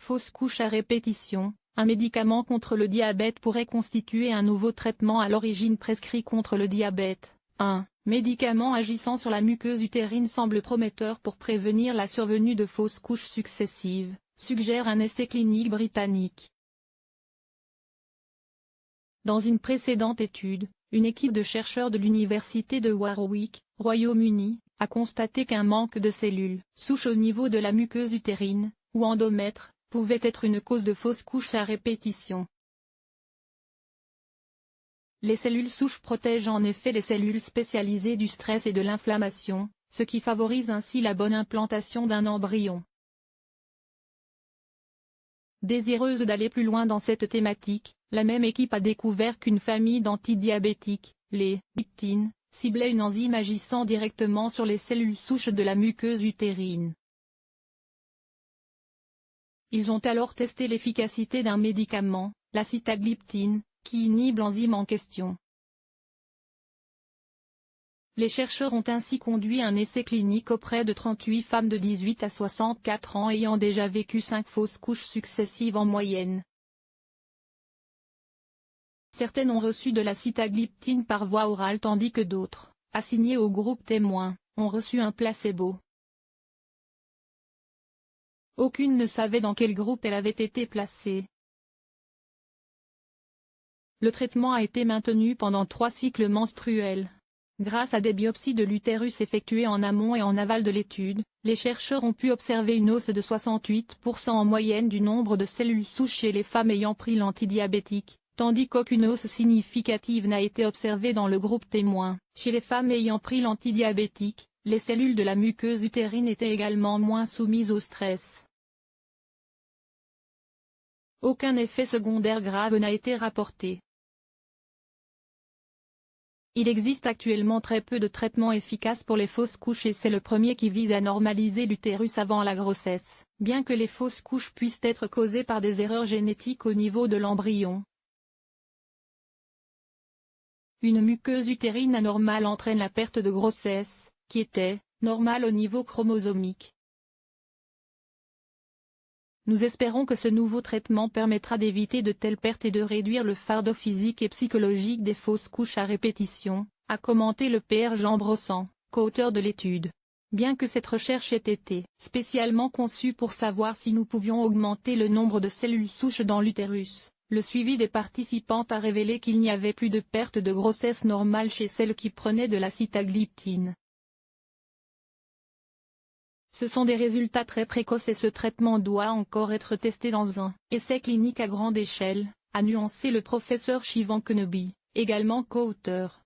Fausse couche à répétition, un médicament contre le diabète pourrait constituer un nouveau traitement à l'origine prescrit contre le diabète. Un médicament agissant sur la muqueuse utérine semble prometteur pour prévenir la survenue de fausses couches successives, suggère un essai clinique britannique. Dans une précédente étude, une équipe de chercheurs de l'université de Warwick, Royaume-Uni, a constaté qu'un manque de cellules souches au niveau de la muqueuse utérine, ou endomètre, pouvait être une cause de fausses couches à répétition. Les cellules souches protègent en effet les cellules spécialisées du stress et de l'inflammation, ce qui favorise ainsi la bonne implantation d'un embryon. Désireuse d'aller plus loin dans cette thématique, la même équipe a découvert qu'une famille d'antidiabétiques, les gliptines, ciblait une enzyme agissant directement sur les cellules souches de la muqueuse utérine. Ils ont alors testé l'efficacité d'un médicament, la sitagliptine, qui inhibe l'enzyme en question. Les chercheurs ont ainsi conduit un essai clinique auprès de 38 femmes de 18 à 64 ans ayant déjà vécu 5 fausses couches successives en moyenne. Certaines ont reçu de la sitagliptine par voie orale tandis que d'autres, assignées au groupe témoin, ont reçu un placebo. Aucune ne savait dans quel groupe elle avait été placée. Le traitement a été maintenu pendant 3 cycles menstruels. Grâce à des biopsies de l'utérus effectuées en amont et en aval de l'étude, les chercheurs ont pu observer une hausse de 68% en moyenne du nombre de cellules souches chez les femmes ayant pris l'antidiabétique, tandis qu'aucune hausse significative n'a été observée dans le groupe témoin. Chez les femmes ayant pris l'antidiabétique, les cellules de la muqueuse utérine étaient également moins soumises au stress. Aucun effet secondaire grave n'a été rapporté. Il existe actuellement très peu de traitements efficaces pour les fausses couches et c'est le premier qui vise à normaliser l'utérus avant la grossesse. Bien que les fausses couches puissent être causées par des erreurs génétiques au niveau de l'embryon, une muqueuse utérine anormale entraîne la perte de grossesse, qui était normale au niveau chromosomique. Nous espérons que ce nouveau traitement permettra d'éviter de telles pertes et de réduire le fardeau physique et psychologique des fausses couches à répétition, a commenté le Pr Jean Brossan, co-auteur de l'étude. Bien que cette recherche ait été spécialement conçue pour savoir si nous pouvions augmenter le nombre de cellules souches dans l'utérus, le suivi des participantes a révélé qu'il n'y avait plus de perte de grossesse normale chez celles qui prenaient de la sitagliptine. Ce sont des résultats très précoces et ce traitement doit encore être testé dans un essai clinique à grande échelle, a nuancé le professeur Shivan Kenobi, également co-auteur.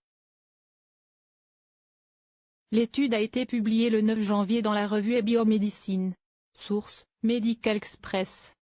L'étude a été publiée le 9 janvier dans la revue Biomédecine. Source, Medical Express.